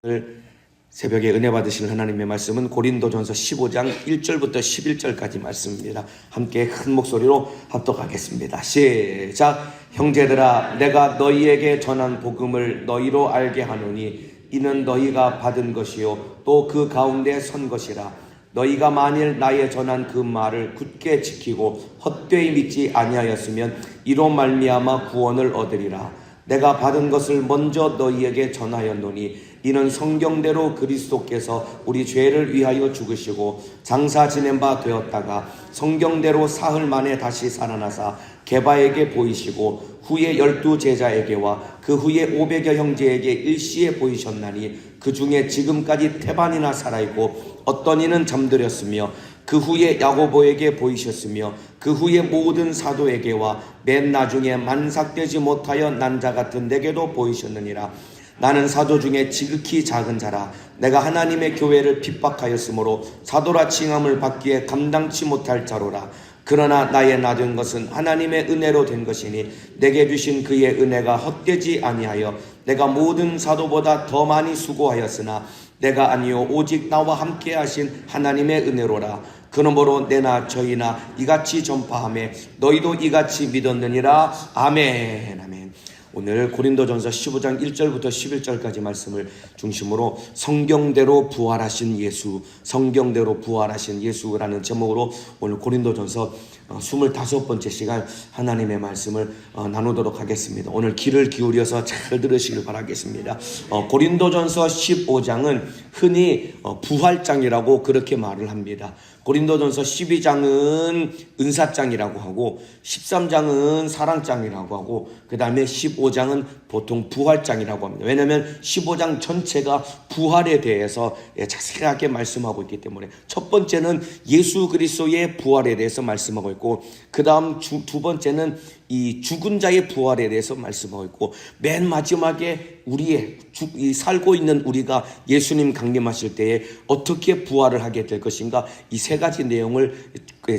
오늘 새벽에 은혜 받으실 하나님의 말씀은 고린도전서 15장 1절부터 11절까지 말씀입니다. 함께 큰 목소리로 합독하겠습니다. 시작. 형제들아, 내가 너희에게 전한 복음을 너희로 알게 하노니 이는 너희가 받은 것이요 또 그 가운데 선 것이라. 너희가 만일 나의 전한 그 말을 굳게 지키고 헛되이 믿지 아니하였으면 이로 말미암아 구원을 얻으리라. 내가 받은 것을 먼저 너희에게 전하였노니 이는 성경대로 그리스도께서 우리 죄를 위하여 죽으시고 장사 지낸 바 되었다가 성경대로 사흘 만에 다시 살아나사 게바에게 보이시고 후에 12 제자에게와 그 후에 500여 형제에게 일시에 보이셨나니 그 중에 지금까지 태반이나 살아있고 어떤 이는 잠들었으며 그 후에 야고보에게 보이셨으며 그 후에 모든 사도에게와 맨 나중에 만삭되지 못하여 난 자 같은 내게도 보이셨느니라. 나는 사도 중에 지극히 작은 자라. 내가 하나님의 교회를 핍박하였으므로 사도라 칭함을 받기에 감당치 못할 자로라. 그러나 나의 나된 것은 하나님의 은혜로 된 것이니 내게 주신 그의 은혜가 헛되지 아니하여 내가 모든 사도보다 더 많이 수고하였으나 내가 아니요 오직 나와 함께 하신 하나님의 은혜로라. 그러므로 내나 저희나 이같이 전파하며 너희도 이같이 믿었느니라. 아멘. 아멘. 오늘 고린도전서 15장 1절부터 11절까지 말씀을 중심으로 성경대로 부활하신 예수, 성경대로 부활하신 예수라는 제목으로 오늘 고린도전서 25번째 시간 하나님의 말씀을 나누도록 하겠습니다. 오늘 귀를 기울여서 잘 들으시길 바라겠습니다. 고린도전서 15장은 흔히 부활장이라고 그렇게 말을 합니다. 고린도전서 12장은 은사장이라고 하고 13장은 사랑장이라고 하고 그 다음에 15장은 보통 부활장이라고 합니다. 왜냐하면 15장 전체가 부활에 대해서 자세하게 말씀하고 있기 때문에 첫 번째는 예수 그리스도의 부활에 대해서 말씀하고 있고 그 다음 두 번째는 이 죽은 자의 부활에 대해서 말씀하고 있고 맨 마지막에 우리의 살고 있는 우리가 예수님 강림하실 때에 어떻게 부활을 하게 될 것인가, 이 세 가지 내용을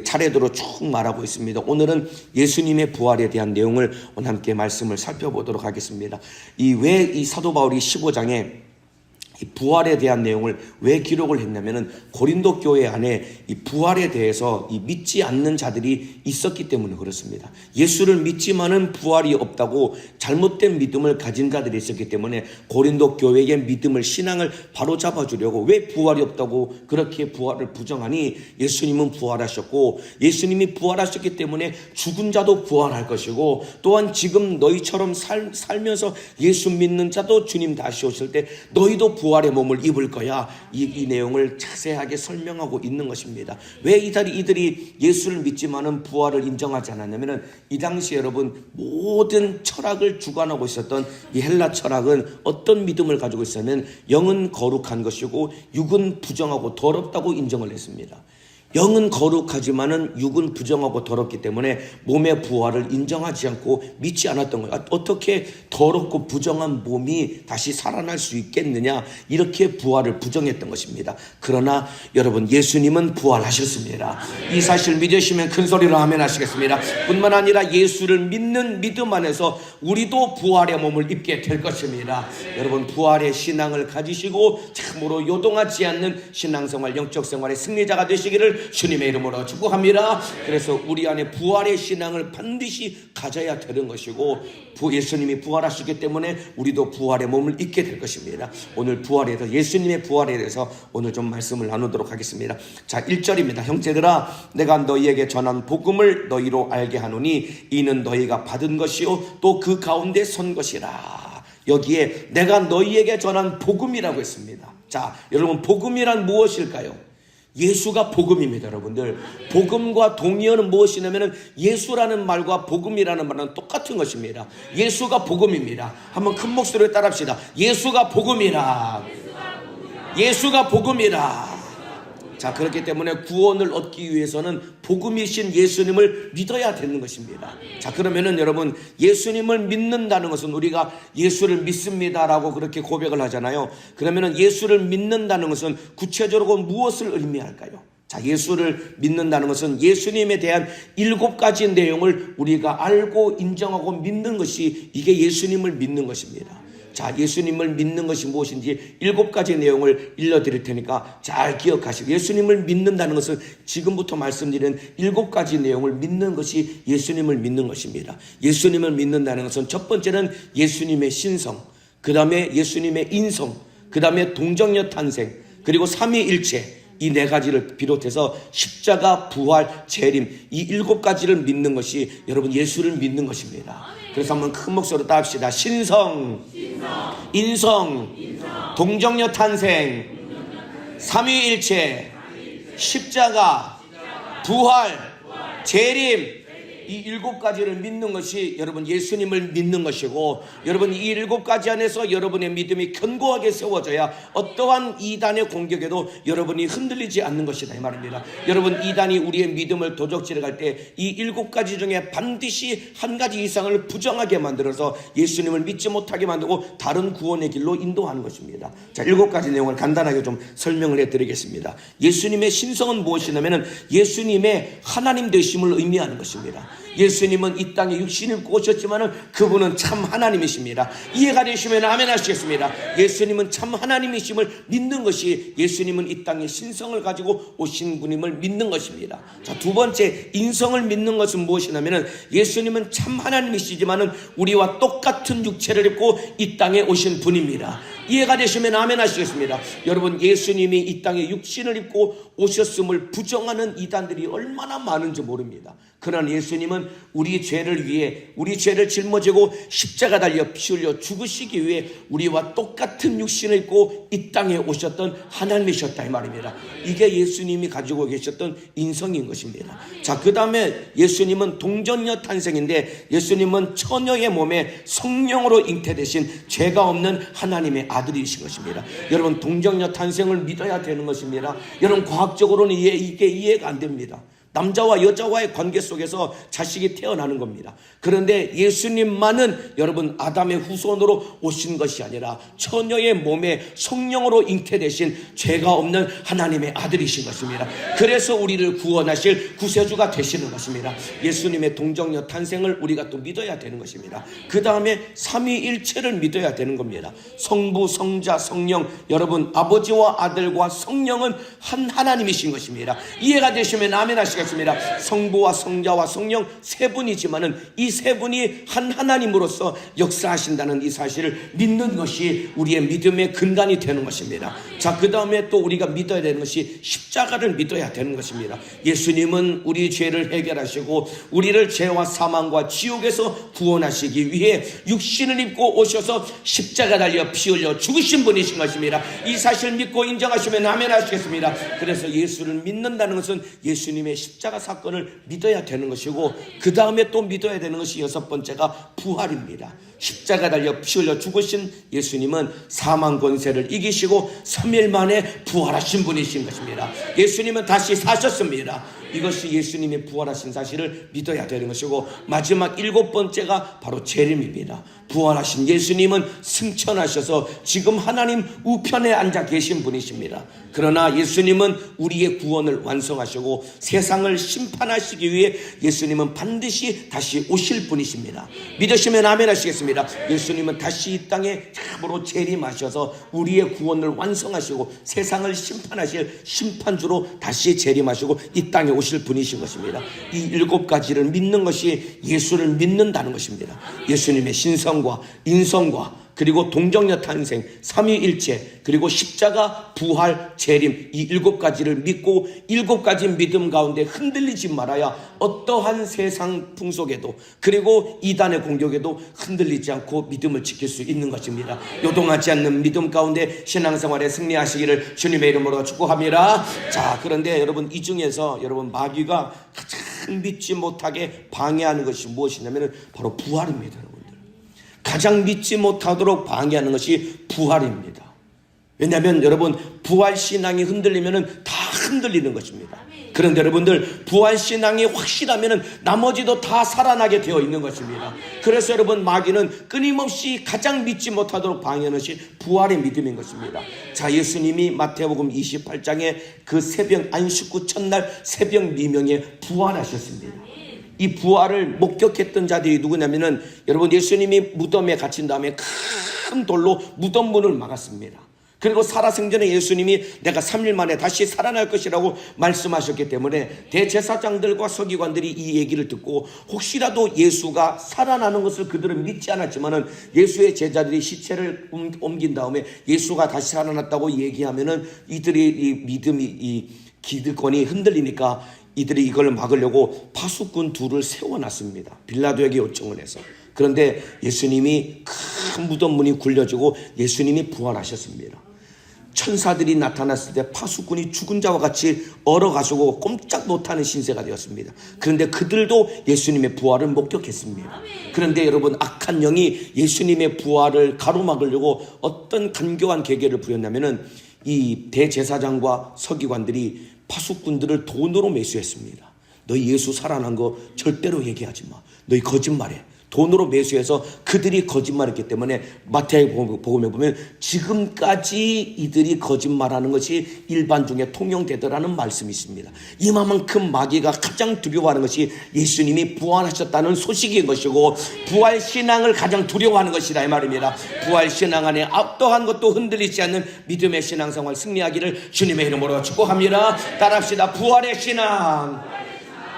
차례대로 쭉 말하고 있습니다. 오늘은 예수님의 부활에 대한 내용을 오늘 함께 말씀을 살펴보도록 하겠습니다. 왜 이 사도 바울이 15장에 이 부활에 대한 내용을 왜 기록을 했냐면은 고린도 교회 안에 이 부활에 대해서 이 믿지 않는 자들이 있었기 때문에 그렇습니다. 예수를 믿지만은 부활이 없다고 잘못된 믿음을 가진 자들이 있었기 때문에 고린도 교회의 믿음을, 신앙을 바로 잡아주려고 왜 부활이 없다고 그렇게 부활을 부정하니 예수님은 부활하셨고 예수님이 부활하셨기 때문에 죽은 자도 부활할 것이고 또한 지금 너희처럼 살면서 예수 믿는 자도 주님 다시 오실 때 너희도 부활의 몸을 입을 거야. 이 내용을 자세하게 설명하고 있는 것입니다. 왜 이들이 예수를 믿지만은 부활을 인정하지 않았냐면은 이 당시 여러분 모든 철학을 주관하고 있었던 이 헬라 철학은 어떤 믿음을 가지고 있었냐면 영은 거룩한 것이고 육은 부정하고 더럽다고 인정을 했습니다. 영은 거룩하지만은 육은 부정하고 더럽기 때문에 몸의 부활을 인정하지 않고 믿지 않았던 거예요. 어떻게 더럽고 부정한 몸이 다시 살아날 수 있겠느냐, 이렇게 부활을 부정했던 것입니다. 그러나 여러분 예수님은 부활하셨습니다. 이 사실 믿으시면 큰 소리로 아멘 하시겠습니다. 뿐만 아니라 예수를 믿는 믿음 안에서 우리도 부활의 몸을 입게 될 것입니다. 여러분 부활의 신앙을 가지시고 참으로 요동하지 않는 신앙생활, 영적 생활의 승리자가 되시기를 주님의 이름으로 축복합니다. 그래서 우리 안에 부활의 신앙을 반드시 가져야 되는 것이고 예수님이 부활하시기 때문에 우리도 부활의 몸을 입게 될 것입니다. 오늘 부활에 대해서, 예수님의 부활에 대해서 오늘 좀 말씀을 나누도록 하겠습니다. 자, 1절입니다. 형제들아, 내가 너희에게 전한 복음을 너희로 알게 하노니 이는 너희가 받은 것이요 또 그 가운데 선 것이라. 여기에 내가 너희에게 전한 복음이라고 했습니다. 자, 여러분 복음이란 무엇일까요? 예수가 복음입니다. 여러분들 복음과 동의어는 무엇이냐면 예수라는 말과 복음이라는 말은 똑같은 것입니다. 예수가 복음입니다. 한번 큰 목소리로 따라합시다. 예수가 복음이라. 예수가 복음이라. 자, 그렇기 때문에 구원을 얻기 위해서는 복음이신 예수님을 믿어야 되는 것입니다. 자, 그러면은 여러분 예수님을 믿는다는 것은 우리가 예수를 믿습니다라고 그렇게 고백을 하잖아요. 그러면은 예수를 믿는다는 것은 구체적으로 무엇을 의미할까요? 자, 예수를 믿는다는 것은 예수님에 대한 7가지 내용을 우리가 알고 인정하고 믿는 것이, 이게 예수님을 믿는 것입니다. 자, 예수님을 믿는 것이 무엇인지 7가지 내용을 일러드릴 테니까 잘 기억하시고, 예수님을 믿는다는 것은 지금부터 말씀드리는 7가지 내용을 믿는 것이 예수님을 믿는 것입니다. 예수님을 믿는다는 것은 첫 번째는 예수님의 신성, 그 다음에 예수님의 인성, 그 다음에 동정녀 탄생, 그리고 삼위일체, 이 4가지를 비롯해서 십자가, 부활, 재림, 이 7가지를 믿는 것이 여러분 예수를 믿는 것입니다. 그래서 한번 큰 목소리로 따합시다. 신성, 인성, 동정녀 탄생, 삼위일체, 십자가, 부활, 재림, 이 7가지를 믿는 것이 여러분 예수님을 믿는 것이고, 여러분 이 7가지 안에서 여러분의 믿음이 견고하게 세워져야 어떠한 이단의 공격에도 여러분이 흔들리지 않는 것이다, 이 말입니다. 여러분, 이단이 우리의 믿음을 도적질해 갈 때 이 7가지 중에 반드시 한 가지 이상을 부정하게 만들어서 예수님을 믿지 못하게 만들고 다른 구원의 길로 인도하는 것입니다. 자, 7가지 내용을 간단하게 좀 설명을 해드리겠습니다. 예수님의 신성은 무엇이냐면 예수님의 하나님 되심을 의미하는 것입니다. 예수님은 이 땅에 육신을 입고 오셨지만 그분은 참 하나님이십니다. 이해가 되시면 아멘 하시겠습니다. 예수님은 참 하나님이심을 믿는 것이 예수님은 이 땅에 신성을 가지고 오신 분임을 믿는 것입니다. 자, 두 번째, 인성을 믿는 것은 무엇이냐면 예수님은 참 하나님이시지만 우리와 똑같은 육체를 입고 이 땅에 오신 분입니다. 이해가 되시면 아멘 하시겠습니다. 여러분, 예수님이 이 땅에 육신을 입고 오셨음을 부정하는 이단들이 얼마나 많은지 모릅니다. 그러나 예수님은 우리 죄를 위해, 우리 죄를 짊어지고 십자가 달려 피 흘려 죽으시기 위해 우리와 똑같은 육신을 입고 이 땅에 오셨던 하나님이셨다, 이 말입니다. 이게 예수님이 가지고 계셨던 인성인 것입니다. 자, 그 다음에 예수님은 동정녀 탄생인데 예수님은 처녀의 몸에 성령으로 잉태되신 죄가 없는 하나님의 아들이신 것입니다. 여러분, 동정녀 탄생을 믿어야 되는 것입니다. 여러분, 과학적으로는 이게 이해가 안 됩니다. 남자와 여자와의 관계 속에서 자식이 태어나는 겁니다. 그런데 예수님만은 여러분 아담의 후손으로 오신 것이 아니라 처녀의 몸에 성령으로 잉태되신 죄가 없는 하나님의 아들이신 것입니다. 그래서 우리를 구원하실 구세주가 되시는 것입니다. 예수님의 동정녀 탄생을 우리가 또 믿어야 되는 것입니다. 그 다음에 삼위일체를 믿어야 되는 겁니다. 성부, 성자, 성령, 여러분 아버지와 아들과 성령은 한 하나님이신 것입니다. 이해가 되시면 아멘 하시겠습니다. 성부와 성자와 성령 세 분이지만은 이 세 분이 한 하나님으로서 역사하신다는 이 사실을 믿는 것이 우리의 믿음의 근간이 되는 것입니다. 자, 그 다음에 또 우리가 믿어야 되는 것이 십자가를 믿어야 되는 것입니다. 예수님은 우리 죄를 해결하시고 우리를 죄와 사망과 지옥에서 구원하시기 위해 육신을 입고 오셔서 십자가 달려 피 흘려 죽으신 분이신 것입니다. 이 사실을 믿고 인정하시면 아멘 하시겠습니다. 그래서 예수를 믿는다는 것은 예수님의 십자가 사건을 믿어야 되는 것이고, 그 다음에 또 믿어야 되는 것이 6번째가 부활입니다. 십자가 달려 피 흘려 죽으신 예수님은 사망 권세를 이기시고 3일 만에 부활하신 분이신 것입니다. 예수님은 다시 사셨습니다. 이것이 예수님이 부활하신 사실을 믿어야 되는 것이고, 마지막 7번째가 바로 재림입니다. 부활하신 예수님은 승천하셔서 지금 하나님 우편에 앉아 계신 분이십니다. 그러나 예수님은 우리의 구원을 완성하시고 세상을 심판하시기 위해 예수님은 반드시 다시 오실 분이십니다. 믿으시면 아멘 하시겠습니다. 예수님은 다시 이 땅에 참으로 재림하셔서 우리의 구원을 완성하시고 세상을 심판하실 심판주로 다시 재림하시고 이 땅에 오실 분이신 것입니다. 이 7가지를 믿는 것이 예수를 믿는다는 것입니다. 예수님의 신성과 인성과 그리고 동정녀 탄생, 삼위일체, 그리고 십자가, 부활, 재림, 이 7가지를 믿고 7가지 믿음 가운데 흔들리지 말아야 어떠한 세상 풍속에도 그리고 이단의 공격에도 흔들리지 않고 믿음을 지킬 수 있는 것입니다. 요동하지 않는 믿음 가운데 신앙생활에 승리하시기를 주님의 이름으로 축복합니다. 자, 그런데 여러분, 이 중에서 여러분 마귀가 가장 믿지 못하게 방해하는 것이 무엇이냐면 바로 부활입니다. 가장 믿지 못하도록 방해하는 것이 부활입니다. 왜냐하면 여러분, 부활신앙이 흔들리면 다 흔들리는 것입니다. 그런데 여러분들, 부활신앙이 확실하면 나머지도 다 살아나게 되어 있는 것입니다. 그래서 여러분, 마귀는 끊임없이 가장 믿지 못하도록 방해하는 것이 부활의 믿음인 것입니다. 자, 예수님이 마태복음 28장에 그 새벽 안식구 첫날 새벽 미명에 부활하셨습니다. 이 부활을 목격했던 자들이 누구냐면은 여러분 예수님이 무덤에 갇힌 다음에 큰 돌로 무덤 문을 막았습니다. 그리고 살아생전에 예수님이 내가 3일 만에 다시 살아날 것이라고 말씀하셨기 때문에 대제사장들과 서기관들이 이 얘기를 듣고 혹시라도 예수가 살아나는 것을 그들은 믿지 않았지만은 예수의 제자들이 시체를 옮긴 다음에 예수가 다시 살아났다고 얘기하면은 이들이 이 믿음이 이 기득권이 흔들리니까 이들이 이걸 막으려고 파수꾼 둘을 세워놨습니다. 빌라도에게 요청을 해서. 그런데 예수님이 큰 무덤 문이 굴려지고 예수님이 부활하셨습니다. 천사들이 나타났을 때 파수꾼이 죽은 자와 같이 얼어가지고 꼼짝 못하는 신세가 되었습니다. 그런데 그들도 예수님의 부활을 목격했습니다. 그런데 여러분 악한 영이 예수님의 부활을 가로막으려고 어떤 간교한 계계를 부렸냐면은 이 대제사장과 서기관들이 파수꾼들을 돈으로 매수했습니다. 너희 예수 살아난 거 절대로 얘기하지 마. 너희 거짓말해. 돈으로 매수해서 그들이 거짓말했기 때문에 마태복음에 보면 지금까지 이들이 거짓말하는 것이 일반 중에 통용되더라는 말씀이 있습니다. 이만큼 마귀가 가장 두려워하는 것이 예수님이 부활하셨다는 소식인 것이고 부활신앙을 가장 두려워하는 것이다 이 말입니다. 부활신앙 안에 어떠한 것도 흔들리지 않는 믿음의 신앙생활 승리하기를 주님의 이름으로 축복합니다. 따라합시다. 부활의 신앙,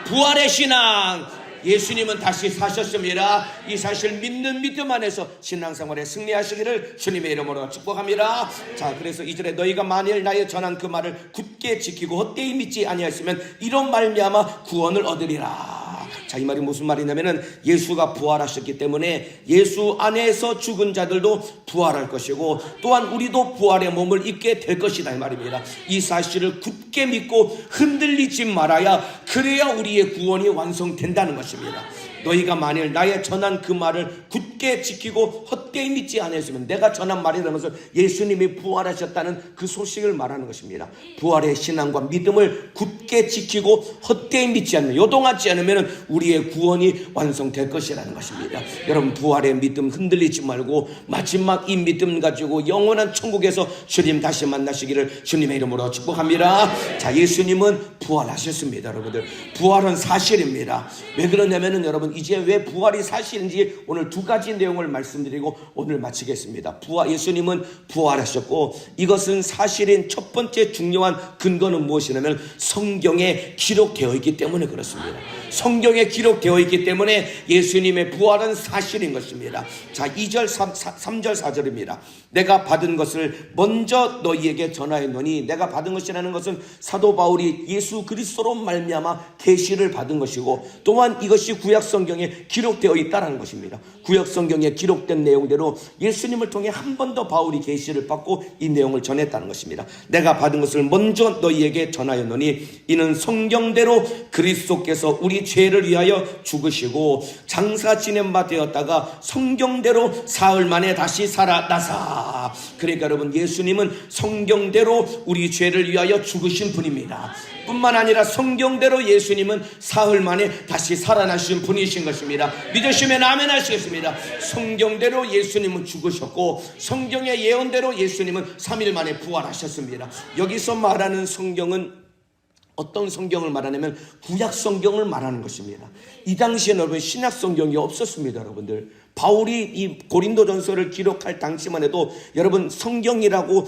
부활의 신앙. 예수님은 다시 사셨습니다. 이 사실 믿는 믿음 안에서 신앙생활에 승리하시기를 주님의 이름으로 축복합니다. 자, 그래서 이절에 너희가 만일 나의 전한 그 말을 굳게 지키고 헛되이 믿지 아니하였으면 이런 말미암아 구원을 얻으리라. 자, 이 말이 무슨 말이냐면은 예수가 부활하셨기 때문에 예수 안에서 죽은 자들도 부활할 것이고 또한 우리도 부활의 몸을 입게 될 것이다 이 말입니다. 이 사실을 굳게 믿고 흔들리지 말아야 그래야 우리의 구원이 완성된다는 것입니다. 너희가 만일 나의 전한 그 말을 굳게 지키고 헛되이 믿지 않았으면 내가 전한 말이라는 것은 예수님이 부활하셨다는 그 소식을 말하는 것입니다. 부활의 신앙과 믿음을 굳게 지키고 헛되이 믿지 않으면 요동하지 않으면 우리의 구원이 완성될 것이라는 것입니다. 여러분 부활의 믿음 흔들리지 말고 마지막 이 믿음 가지고 영원한 천국에서 주님 다시 만나시기를 주님의 이름으로 축복합니다. 자, 예수님은 부활하셨습니다. 여러분들 부활은 사실입니다. 왜 그러냐면은 여러분 이제 왜 부활이 사실인지 오늘 두 가지 내용을 말씀드리고 오늘 마치겠습니다. 예수님은 부활하셨고 이것은 사실인 첫 번째 중요한 근거는 무엇이냐면 성경에 기록되어 있기 때문에 그렇습니다. 성경에 기록되어 있기 때문에 예수님의 부활은 사실인 것입니다. 자, 2절 3절 4절입니다. 내가 받은 것을 먼저 너희에게 전하였노니 내가 받은 것이라는 것은 사도 바울이 예수 그리스도로 말미암아 계시를 받은 것이고 또한 이것이 구약 성경에 기록되어 있다는 것입니다. 구약 성경에 기록된 내용대로 예수님을 통해 한 번 더 바울이 계시를 받고 이 내용을 전했다는 것입니다. 내가 받은 것을 먼저 너희에게 전하였노니 이는 성경대로 그리스도께서 우리 죄를 위하여 죽으시고 장사 지낸 바 되었다가 성경대로 사흘 만에 다시 살아나사. 그러니까 여러분 예수님은 성경대로 우리 죄를 위하여 죽으신 분입니다. 뿐만 아니라 성경대로 예수님은 사흘 만에 다시 살아나신 분이신 것입니다. 믿으시면 아멘 하시겠습니다. 성경대로 예수님은 죽으셨고 성경의 예언대로 예수님은 3일 만에 부활하셨습니다. 여기서 말하는 성경은 어떤 성경을 말하냐면 구약 성경을 말하는 것입니다. 이 당시에 여러분 신약 성경이 없었습니다. 여러분들 바울이 이 고린도전서를 기록할 당시만 해도 여러분 성경이라고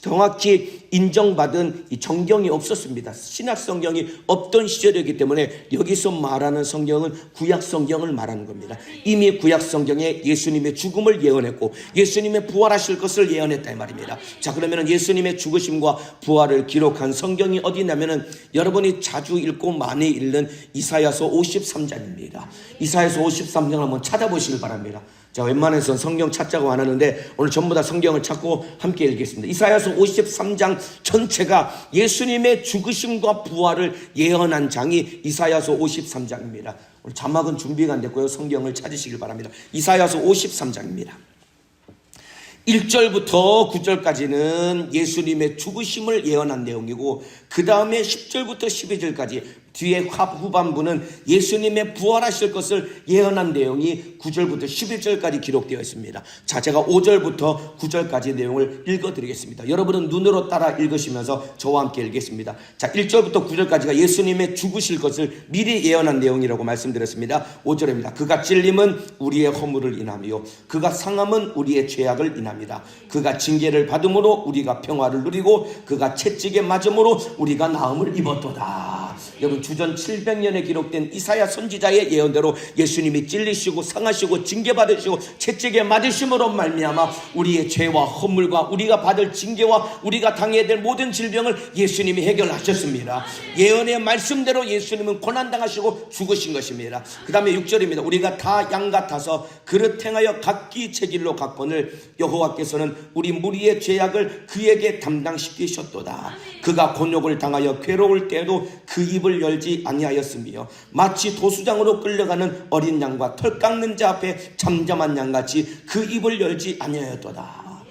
정확히 인정받은 이 정경이 없었습니다. 신약 성경이 없던 시절이기 때문에 여기서 말하는 성경은 구약 성경을 말하는 겁니다. 이미 구약 성경에 예수님의 죽음을 예언했고 예수님의 부활하실 것을 예언했다 이 말입니다. 자, 그러면 예수님의 죽으심과 부활을 기록한 성경이 어디 있냐면은 여러분이 자주 읽고 많이 읽는 이사야서 53장입니다. 이사야서 53장 한번 찾아보시길 바랍니다. 자, 웬만해서 성경 찾자고 안 하는데 오늘 전부 다 성경을 찾고 함께 읽겠습니다. 이사야서 53장 전체가 예수님의 죽으심과 부활을 예언한 장이 이사야서 53장입니다. 오늘 자막은 준비가 안 됐고요. 성경을 찾으시길 바랍니다. 이사야서 53장입니다. 1절부터 9절까지는 예수님의 죽으심을 예언한 내용이고 그 다음에 10절부터 12절까지 뒤에 후반부는 예수님의 부활하실 것을 예언한 내용이 9절부터 11절까지 기록되어 있습니다. 자, 제가 5절부터 9절까지 내용을 읽어드리겠습니다. 여러분은 눈으로 따라 읽으시면서 저와 함께 읽겠습니다. 자, 1절부터 9절까지가 예수님의 죽으실 것을 미리 예언한 내용이라고 말씀드렸습니다. 5절입니다. 그가 찔림은 우리의 허물을 인하며 그가 상함은 우리의 죄악을 인합니다. 그가 징계를 받음으로 우리가 평화를 누리고 그가 채찍에 맞음으로 우리가 나음을 입었도다. 여러분, 주전 700년에 기록된 이사야 선지자의 예언대로 예수님이 찔리시고 상하시고 징계받으시고 채찍에 맞으심으로 말미암아 우리의 죄와 허물과 우리가 받을 징계와 우리가 당해야 될 모든 질병을 예수님이 해결하셨습니다. 예언의 말씀대로 예수님은 고난당하시고 죽으신 것입니다. 그 다음에 6절입니다. 우리가 다 양 같아서 그릇 행하여 각기 제 길로 갔거늘 여호와께서는 우리 무리의 죄악을 그에게 담당시키셨도다. 그가 곤욕을 당하여 괴로울 때에도 그 입을 열지 아니하였으며 마치 도수장으로 끌려가는 어린 양과 털 깎는 자 앞에 잠잠한 양같이 그 입을 열지 아니하였도다.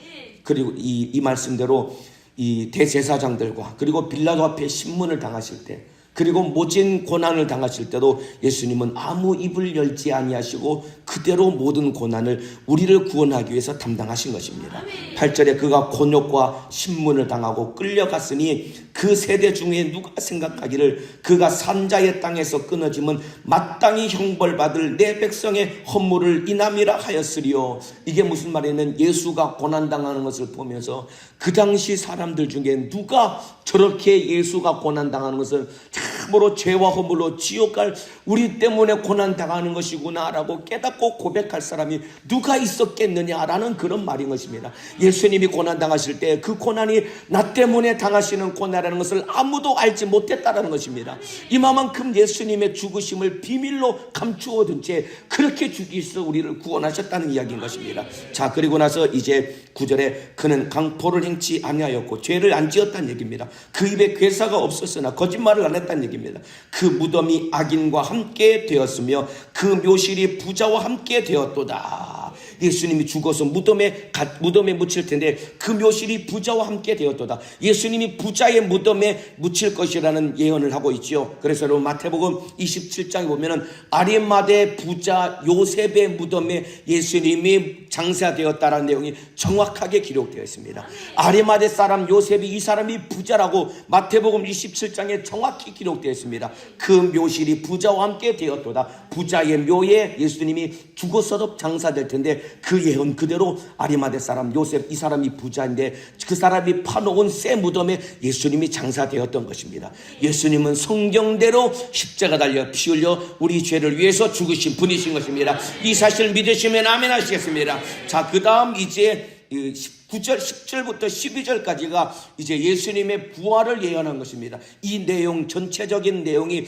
그리고 이 말씀대로 이 대제사장들과 그리고 빌라도 앞에 신문을 당하실 때 그리고 모진 고난을 당하실 때도 예수님은 아무 입을 열지 아니하시고 그대로 모든 고난을 우리를 구원하기 위해서 담당하신 것입니다. 8절에 그가 곤욕과 신문을 당하고 끌려갔으니 그 세대 중에 누가 생각하기를 그가 산자의 땅에서 끊어짐은 마땅히 형벌받을 내 백성의 허물을 인함이라 하였으리요. 이게 무슨 말이냐면 예수가 고난당하는 것을 보면서 그 당시 사람들 중에 누가 저렇게 예수가 고난당하는 것을 참으로 죄와 허물로 지옥 갈 우리 때문에 고난당하는 것이구나 라고 깨닫고 고백할 사람이 누가 있었겠느냐라는 그런 말인 것입니다. 예수님이 고난당하실 때 그 고난이 나 때문에 당하시는 고난이라는 것을 아무도 알지 못했다는 것입니다. 이만큼 예수님의 죽으심을 비밀로 감추어 둔 채 그렇게 죽이셔서 우리를 구원하셨다는 이야기인 것입니다. 자, 그리고 나서 이제 9절에 그는 강포를 행치 아니하였고 죄를 안 지었다는 얘기입니다. 그 입에 괴사가 없었으나 거짓말을 안 했다는 얘기입니다. 그 무덤이 악인과 함께 되었으며 그 묘실이 부자와 함께 되었도다. 예수님이 죽어서 무덤에 묻힐 텐데 그 묘실이 부자와 함께 되었도다. 예수님이 부자의 무덤에 묻힐 것이라는 예언을 하고 있지요. 그래서 마태복음 27장에 보면은 아리마대 부자 요셉의 무덤에 예수님이 장사되었다라는 내용이 정확하게 기록되어 있습니다. 아리마대 사람 요셉이 이 사람이 부자라고 마태복음 27장에 정확히 기록되어 있습니다. 그 묘실이 부자와 함께 되었도다. 부자의 묘에 예수님이 죽어서도 장사될 텐데 그 예언 그대로 아리마대 사람 요셉, 이 사람이 부자인데 그 사람이 파놓은 새 무덤에 예수님이 장사되었던 것입니다. 예수님은 성경대로 십자가 달려 피 흘려 우리 죄를 위해서 죽으신 분이신 것입니다. 이 사실을 믿으시면 아멘 하시겠습니다. 자, 그 다음 이제 9절, 10절부터 12절까지가 이제 예수님의 부활을 예언한 것입니다. 이 내용, 전체적인 내용이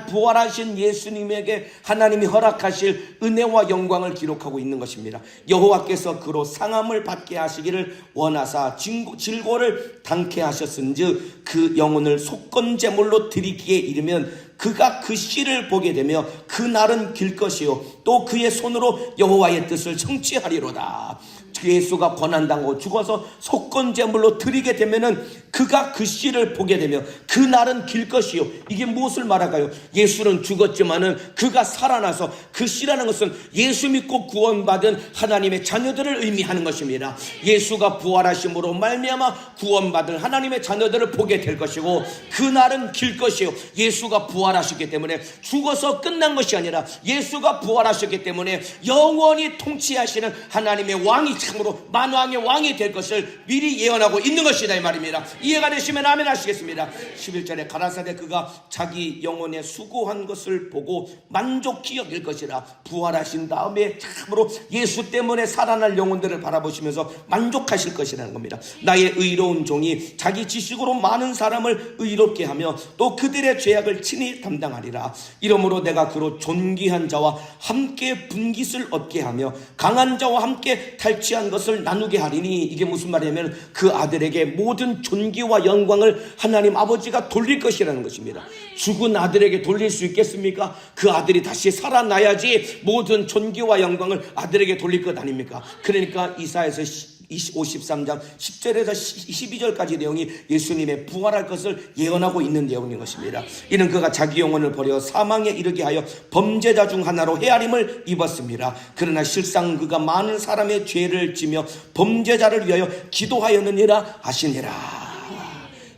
부활하신 예수님에게 하나님이 허락하실 은혜와 영광을 기록하고 있는 것입니다. 여호와께서 그로 상함을 받게 하시기를 원하사 질고를 당케 하셨은즉 그 영혼을 속건제물로 드리기에 이르면 그가 그 씨를 보게 되며 그 날은 길 것이요 또 그의 손으로 여호와의 뜻을 성취하리로다. 예수가 고난당하고 죽어서 속건제물로 드리게 되면은 그가 그 씨를 보게 되며 그 날은 길 것이요. 이게 무엇을 말할까요? 예수는 죽었지만은 그가 살아나서 그 씨라는 것은 예수 믿고 구원받은 하나님의 자녀들을 의미하는 것입니다. 예수가 부활하심으로 말미암아 구원받은 하나님의 자녀들을 보게 될 것이고 그 날은 길 것이요. 예수가 부활하셨기 때문에 죽어서 끝난 것이 아니라 예수가 부활하셨기 때문에 영원히 통치하시는 하나님의 왕이 참으로 만왕의 왕이 될 것을 미리 예언하고 있는 것이다 이 말입니다. 이해가 되시면 아멘 하시겠습니다. 11절에 가라사대 그가 자기 영혼에 수고한 것을 보고 만족히 여길 것이라. 부활하신 다음에 참으로 예수 때문에 살아날 영혼들을 바라보시면서 만족하실 것이라는 겁니다. 나의 의로운 종이 자기 지식으로 많은 사람을 의롭게 하며 또 그들의 죄악을 친히 담당하리라. 이러므로 내가 그로 존귀한 자와 함께 분깃을 얻게 하며 강한 자와 함께 탈취한 것을 나누게 하리니. 이게 무슨 말이냐면 그 아들에게 모든 존귀와 영광을 하나님 아버지가 돌릴 것이라는 것입니다. 죽은 아들에게 돌릴 수 있겠습니까? 그 아들이 다시 살아나야지 모든 존귀와 영광을 아들에게 돌릴 것 아닙니까? 그러니까 이사야서 53장 10절에서 12절까지 내용이 예수님의 부활할 것을 예언하고 있는 내용인 것입니다. 이는 그가 자기 영혼을 버려 사망에 이르게 하여 범죄자 중 하나로 헤아림을 입었습니다. 그러나 실상 그가 많은 사람의 죄를 지며 범죄자를 위하여 기도하였느니라 하시니라.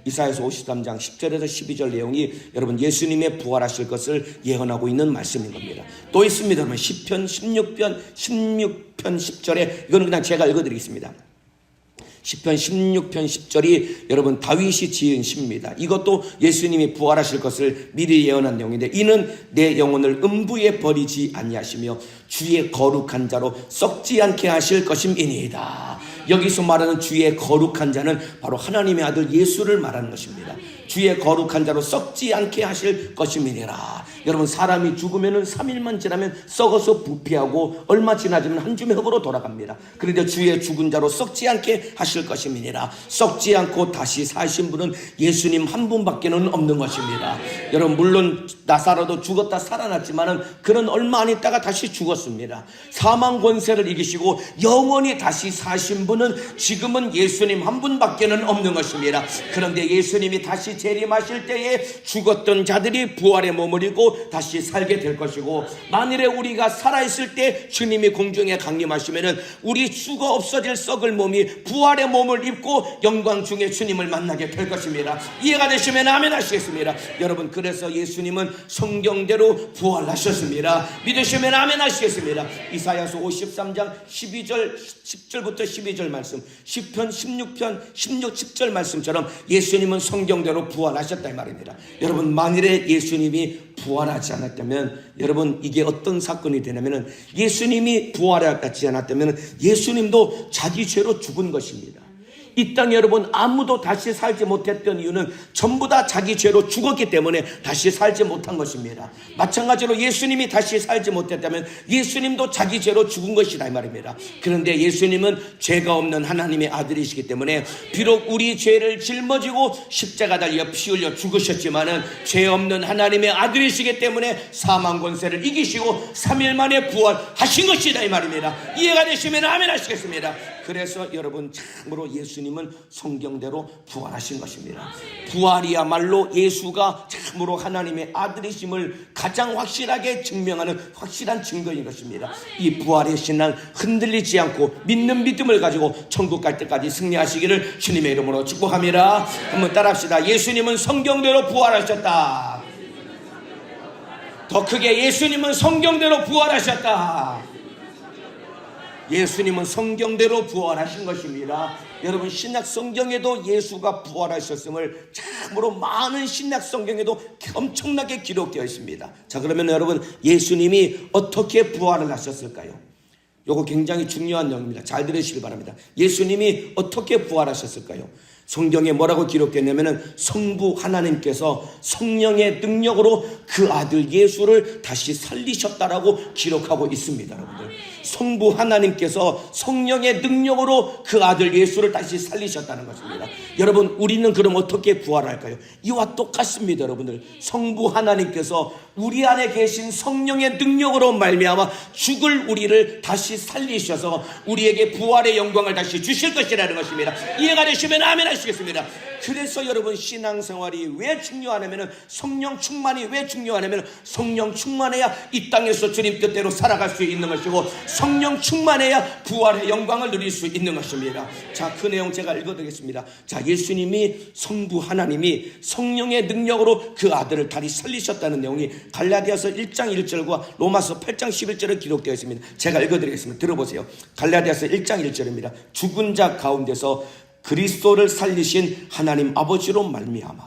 이사야서 53장 10절에서 12절 내용이 여러분 예수님의 부활하실 것을 예언하고 있는 말씀인 겁니다. 또 있습니다. 여러분 시편 16편 10절에 이거는 그냥 제가 읽어드리겠습니다. 시편 16편 10절이 여러분 다윗이 지은 시입니다. 이것도 예수님이 부활하실 것을 미리 예언한 내용인데, 이는 내 영혼을 음부에 버리지 아니하시며 주의 거룩한 자로 썩지 않게 하실 것임이니이다. 여기서 말하는 주의 거룩한 자는 바로 하나님의 아들 예수를 말하는 것입니다. 주의 거룩한 자로 썩지 않게 하실 것임이니라. 여러분 사람이 죽으면 3일만 지나면 썩어서 부패하고 얼마 지나지면 한 줌의 흙으로 돌아갑니다. 그런데 주의 죽은 자로 썩지 않게 하실 것임이니라. 썩지 않고 다시 사신 분은 예수님 한 분밖에는 없는 것입니다. 여러분 물론 나사로도 죽었다 살아났지만은 그는 얼마 안 있다가 다시 죽었습니다. 사망 권세를 이기시고 영원히 다시 사신 분은 지금은 예수님 한 분밖에는 없는 것입니다. 그런데 예수님이 다시 재림하실 때에 죽었던 자들이 부활의 몸을 입고 다시 살게 될 것이고, 만일에 우리가 살아있을 때 주님이 공중에 강림하시면은 우리 죽어 없어질 썩을 몸이 부활의 몸을 입고 영광 중에 주님을 만나게 될 것입니다. 이해가 되시면 아멘 하시겠습니다. 여러분 그래서 예수님은 성경대로 부활하셨습니다. 믿으시면 아멘 하시겠습니다. 이사야서 53장 10절부터 12절 말씀, 시편 16편 10절 말씀처럼 예수님은 성경대로 부활하셨다 이 말입니다. 여러분 만일에 예수님이 부활하지 않았다면 여러분 이게 어떤 사건이 되냐면은, 예수님이 부활하지 않았다면 예수님도 자기 죄로 죽은 것입니다. 이 땅에 여러분 아무도 다시 살지 못했던 이유는 전부 다 자기 죄로 죽었기 때문에 다시 살지 못한 것입니다. 마찬가지로 예수님이 다시 살지 못했다면 예수님도 자기 죄로 죽은 것이다 이 말입니다. 그런데 예수님은 죄가 없는 하나님의 아들이시기 때문에 비록 우리 죄를 짊어지고 십자가 달려 피 흘려 죽으셨지만은 죄 없는 하나님의 아들이시기 때문에 사망 권세를 이기시고 3일 만에 부활하신 것이다 이 말입니다. 이해가 되시면 아멘 하시겠습니다. 그래서 여러분 참으로 예수님은 성경대로 부활하신 것입니다. 부활이야말로 예수가 참으로 하나님의 아들이심을 가장 확실하게 증명하는 확실한 증거인 것입니다. 이 부활의 신앙 흔들리지 않고 믿는 믿음을 가지고 천국 갈 때까지 승리하시기를 주님의 이름으로 축복합니다. 한번 따라합시다. 예수님은 성경대로 부활하셨다. 더 크게 예수님은 성경대로 부활하셨다. 예수님은 성경대로 부활하신 것입니다. 여러분 신약 성경에도 예수가 부활하셨음을 참으로 많은 신약 성경에도 엄청나게 기록되어 있습니다. 자 그러면 여러분 예수님이 어떻게 부활을 하셨을까요? 이거 굉장히 중요한 내용입니다. 잘 들으시길 바랍니다. 예수님이 어떻게 부활하셨을까요? 성경에 뭐라고 기록됐냐면은 성부 하나님께서 성령의 능력으로 그 아들 예수를 다시 살리셨다라고 기록하고 있습니다. 여러분들 성부 하나님께서 성령의 능력으로 그 아들 예수를 다시 살리셨다는 것입니다. 여러분 우리는 그럼 어떻게 부활할까요? 이와 똑같습니다. 여러분들 성부 하나님께서 우리 안에 계신 성령의 능력으로 말미암아 죽을 우리를 다시 살리셔서 우리에게 부활의 영광을 다시 주실 것이라는 것입니다. 이해가 되시면 아멘 하시겠습니다. 그래서 여러분 신앙생활이 왜 중요하냐면, 성령 충만이 왜 중요하냐면 성령 충만해야 이 땅에서 주님 뜻대로 살아갈 수 있는 것이고 성령 충만해야 부활의 영광을 누릴 수 있는 것입니다. 자, 그 내용 제가 읽어드리겠습니다. 자, 예수님이 성부 하나님이 성령의 능력으로 그 아들을 다시 살리셨다는 내용이 갈라디아서 1장 1절과 로마서 8장 11절에 기록되어 있습니다. 제가 읽어드리겠습니다. 들어보세요. 갈라디아서 1장 1절입니다. 죽은 자 가운데서 그리스도를 살리신 하나님 아버지로 말미암아.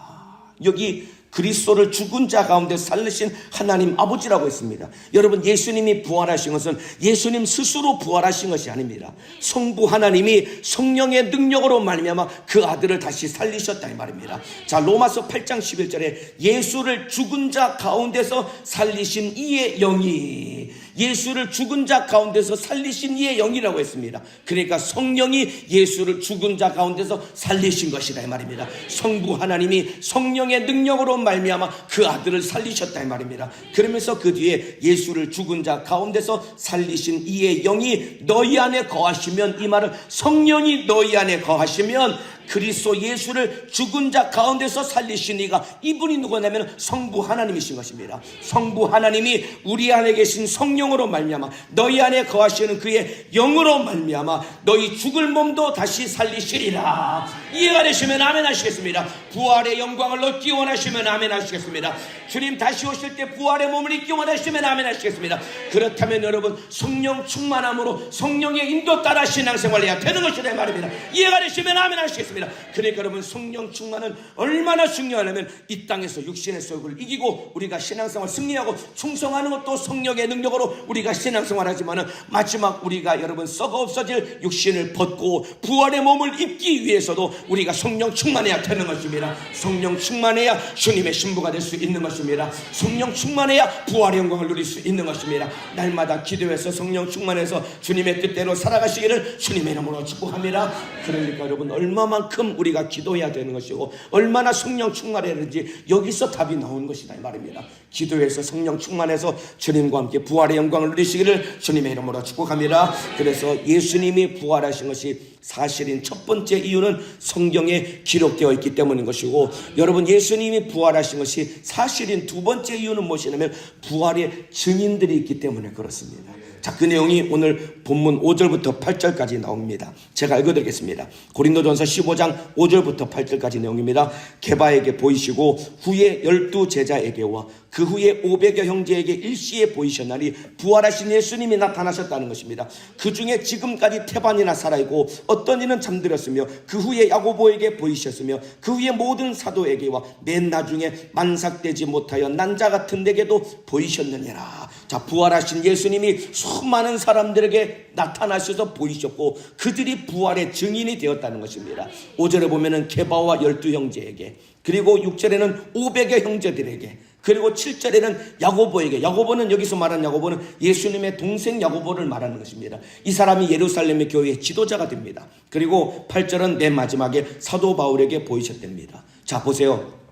여기 그리스도를 죽은 자 가운데 살리신 하나님 아버지라고 했습니다. 여러분 예수님이 부활하신 것은 예수님 스스로 부활하신 것이 아닙니다. 성부 하나님이 성령의 능력으로 말미암아 그 아들을 다시 살리셨다 이 말입니다. 자, 로마서 8장 11절에 예수를 죽은 자 가운데서 살리신 이의 영이, 예수를 죽은 자 가운데서 살리신 이의 영이라고 했습니다. 그러니까 성령이 예수를 죽은 자 가운데서 살리신 것이다 이 말입니다. 성부 하나님이 성령의 능력으로 말미암아 그 아들을 살리셨다 이 말입니다. 그러면서 그 뒤에 예수를 죽은 자 가운데서 살리신 이의 영이 너희 안에 거하시면, 이 말은 성령이 너희 안에 거하시면 그리스도 예수를 죽은 자 가운데서 살리신 이가, 이분이 누구냐면 성부 하나님이신 것입니다. 성부 하나님이 우리 안에 계신 성령으로 말미암아 너희 안에 거하시는 그의 영으로 말미암아 너희 죽을 몸도 다시 살리시리라. 이해가 되시면 아멘 하시겠습니다. 부활의 영광을 얻기 원하시면 아멘 하시겠습니다. 주님 다시 오실 때 부활의 몸을 입기 원하시면 아멘 하시겠습니다. 그렇다면 여러분 성령 충만함으로 성령의 인도 따라 신앙생활을 해야 되는 것이다 말입니다. 이해가 되시면 아멘 하시겠습니다. 그러니까 여러분 성령 충만은 얼마나 중요하냐면 이 땅에서 육신의 속을 이기고 우리가 신앙생활 승리하고 충성하는 것도 성령의 능력으로 우리가 신앙생활 하지만은 마지막 우리가 여러분 썩어 없어질 육신을 벗고 부활의 몸을 입기 위해서도 우리가 성령 충만해야 되는 것입니다. 성령 충만해야 주님의 신부가 될 수 있는 것입니다. 성령 충만해야 부활의 영광을 누릴 수 있는 것입니다. 날마다 기도해서 성령 충만해서 주님의 뜻대로 살아가시기를 주님의 이름으로 축복합니다. 그러니까 여러분 얼마만큼 우리가 기도해야 되는 것이고 얼마나 성령 충만해야 되는지 여기서 답이 나오는 것이다 이 말입니다. 기도해서 성령 충만해서 주님과 함께 부활의 영광을 누리시기를 주님의 이름으로 축복합니다. 그래서 예수님이 부활하신 것이 사실인 첫 번째 이유는 성경에 기록되어 있기 때문인 것이고, 여러분 예수님이 부활하신 것이 사실인 두 번째 이유는 무엇이냐면 부활의 증인들이 있기 때문에 그렇습니다. 자, 그 내용이 오늘 본문 5절부터 8절까지 나옵니다. 제가 읽어드리겠습니다. 고린도전서 15장 5절부터 8절까지 내용입니다. 게바에게 보이시고 후에 12 제자에게와 그 후에 500여 형제에게 일시에 보이셨나니 부활하신 예수님이 나타나셨다는 것입니다. 그 중에 지금까지 태반이나 살아있고 어떤 이는 잠들었으며 그 후에 야고보에게 보이셨으며 그 후에 모든 사도에게와 맨 나중에 만삭되지 못하여 난 자 같은 데게도 보이셨느니라. 자, 부활하신 예수님이 수많은 사람들에게 나타나셔서 보이셨고 그들이 부활의 증인이 되었다는 것입니다. 5절에 보면은 게바와 12 형제에게, 그리고 6절에는 500여 형제들에게, 그리고 7절에는 야고보에게. 야고보는 여기서 말하는 야고보는 예수님의 동생 야고보를 말하는 것입니다. 이 사람이 예루살렘의 교회의 지도자가 됩니다. 그리고 8절은 맨 마지막에 사도 바울에게 보이셨답니다. 자, 보세요.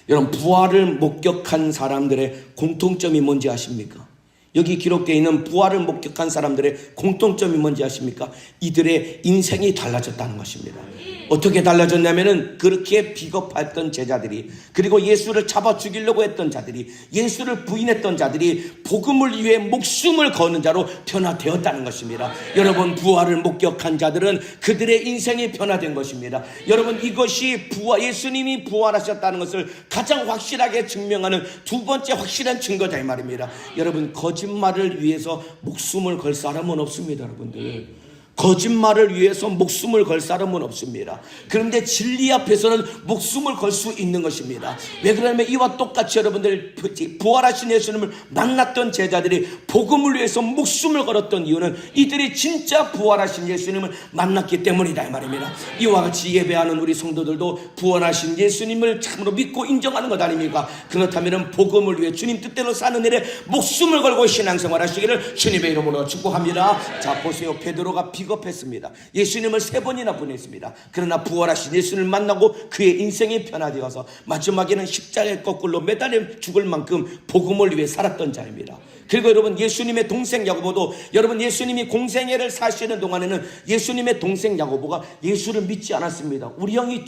여러분 부활을 목격한 사람들의 공통점이 뭔지 아십니까? 여기 기록되어 있는 부활을 목격한 사람들의 공통점이 뭔지 아십니까? 이들의 인생이 달라졌다는 것입니다. 어떻게 달라졌냐면은 그렇게 비겁했던 제자들이, 그리고 예수를 잡아 죽이려고 했던 자들이, 예수를 부인했던 자들이 복음을 위해 목숨을 거는 자로 변화되었다는 것입니다. 여러분 부활을 목격한 자들은 그들의 인생이 변화된 것입니다. 여러분 이것이 예수님이 부활하셨다는 것을 가장 확실하게 증명하는 두 번째 확실한 증거다 이 말입니다. 여러분 거짓말을 위해서 목숨을 걸 사람은 없습니다. 여러분들 거짓말을 위해서 목숨을 걸 사람은 없습니다. 그런데 진리 앞에서는 목숨을 걸 수 있는 것입니다. 왜 그러냐면 이와 똑같이 여러분들 부활하신 예수님을 만났던 제자들이 복음을 위해서 목숨을 걸었던 이유는 이들이 진짜 부활하신 예수님을 만났기 때문이다 이 말입니다. 이와 같이 예배하는 우리 성도들도 부활하신 예수님을 참으로 믿고 인정하는 것 아닙니까? 그렇다면 복음을 위해 주님 뜻대로 사는 일에 목숨을 걸고 신앙생활 하시기를 주님의 이름으로 축복합니다. 자, 보세요. 베드로가 비겁했습니다. 예수님을 3번이나 보냈습니다. 그러나 부활하신 예수님을 만나고 그의 인생이 변화되어서 마지막에는 십자가에 거꾸로 매달려 죽을 만큼 복음을 위해 살았던 자입니다. 그리고 여러분 예수님의 동생 야고보도, 여러분 예수님이 공생애를 사시는 동안에는 예수님의 동생 야고보가 예수를 믿지 않았습니다. 우리 형이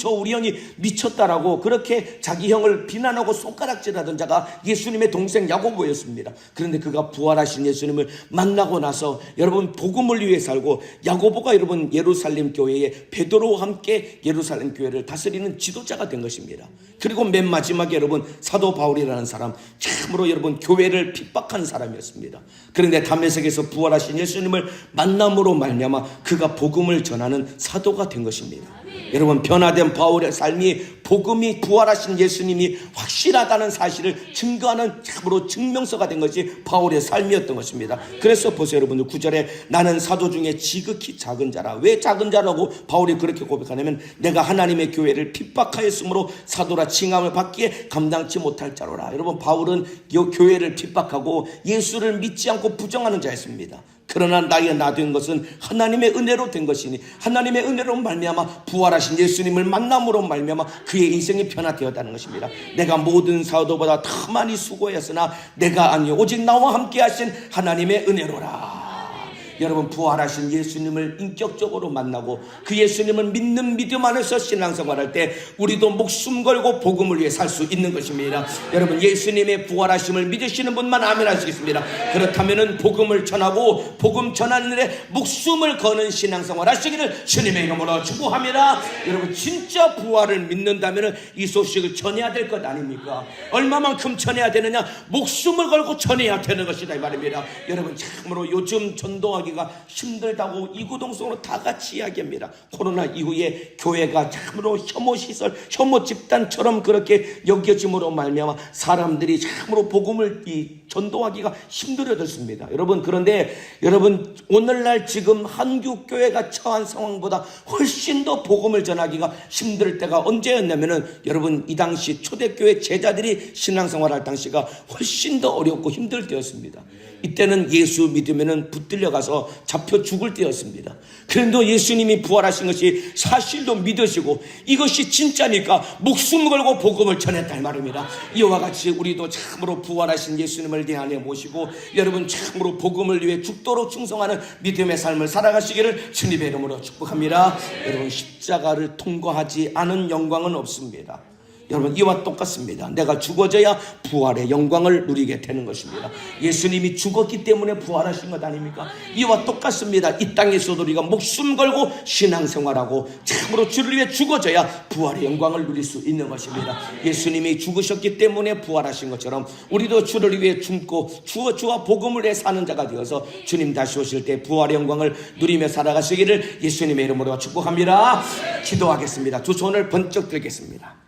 미쳤다라고 그렇게 자기 형을 비난하고 손가락질하던 자가 예수님의 동생 야고보였습니다. 그런데 그가 부활하신 예수님을 만나고 나서 여러분 복음을 위해 살고, 야고보가 여러분 예루살렘 교회에 베드로와 함께 예루살렘 교회를 다스리는 지도자가 된 것입니다. 그리고 맨 마지막에 여러분 사도 바울이라는 사람, 참으로 여러분 교회를 핍박한 사람이었습니다. 그런데 담에색에서 부활하신 예수님을 만남으로 말미암아 그가 복음을 전하는 사도가 된 것입니다. 여러분 변화된 바울의 삶이 복음이 부활하신 예수님이 확실하다는 사실을 증거하는 참으로 증명서가 된 것이 바울의 삶이었던 것입니다. 그래서 보세요 여러분들, 9절에 나는 사도 중에 지극히 작은 자라. 왜 작은 자라고 바울이 그렇게 고백하냐면 내가 하나님의 교회를 핍박하였으므로 사도라 칭함을 받기에 감당치 못할 자로라. 여러분, 바울은 이 교회를 핍박하고 예수를 믿지 않고 부정하는 자였습니다. 그러나 나가 된 것은 하나님의 은혜로 된 것이니 하나님의 은혜로 말미암아 부활하신 예수님을 만남으로 말미암아 그의 인생이 변화되었다는 것입니다. 내가 모든 사도보다 더 많이 수고했으나 내가 아니요 오직 나와 함께 하신 하나님의 은혜로라. 여러분, 부활하신 예수님을 인격적으로 만나고 그 예수님을 믿는 믿음 안에서 신앙생활할 때 우리도 목숨 걸고 복음을 위해 살 수 있는 것입니다. 여러분, 예수님의 부활하심을 믿으시는 분만 아멘 하시겠습니다. 그렇다면 복음을 전하고 복음 전하는 일에 목숨을 거는 신앙생활 하시기를 주님의 이름으로 축복합니다. 여러분, 진짜 부활을 믿는다면 이 소식을 전해야 될 것 아닙니까? 얼마만큼 전해야 되느냐? 목숨을 걸고 전해야 되는 것이다 이 말입니다. 여러분, 참으로 요즘 전도하기가 힘들다고 이구동성으로 다 같이 이야기합니다. 코로나 이후에 교회가 참으로 혐오시설, 혐오 집단처럼 그렇게 여겨짐으로 말미암아 사람들이 참으로 복음을 전도하기가 힘들어졌습니다. 여러분, 그런데 여러분, 오늘날 지금 한국교회가 처한 상황보다 훨씬 더 복음을 전하기가 힘들 때가 언제였냐면은 여러분, 이 당시 초대교회 제자들이 신앙생활할 당시가 훨씬 더 어렵고 힘들 때였습니다. 이때는 예수 믿으면은 붙들려 가서 잡혀 죽을 때였습니다. 그런데 예수님이 부활하신 것이 사실도 믿으시고 이것이 진짜니까 목숨 걸고 복음을 전했다 이 말입니다. 이와 같이 우리도 참으로 부활하신 예수님을 내 안에 모시고 여러분, 참으로 복음을 위해 죽도록 충성하는 믿음의 삶을 살아가시기를 주님의 이름으로 축복합니다. 여러분, 십자가를 통과하지 않은 영광은 없습니다. 여러분, 이와 똑같습니다. 내가 죽어져야 부활의 영광을 누리게 되는 것입니다. 예수님이 죽었기 때문에 부활하신 것 아닙니까? 이와 똑같습니다. 이 땅에서도 우리가 목숨 걸고 신앙생활하고 참으로 주를 위해 죽어져야 부활의 영광을 누릴 수 있는 것입니다. 예수님이 죽으셨기 때문에 부활하신 것처럼 우리도 주를 위해 죽고 주와 복음을 위해 사는 자가 되어서 주님 다시 오실 때 부활의 영광을 누리며 살아가시기를 예수님의 이름으로 축복합니다. 기도하겠습니다. 두 손을 번쩍 들겠습니다.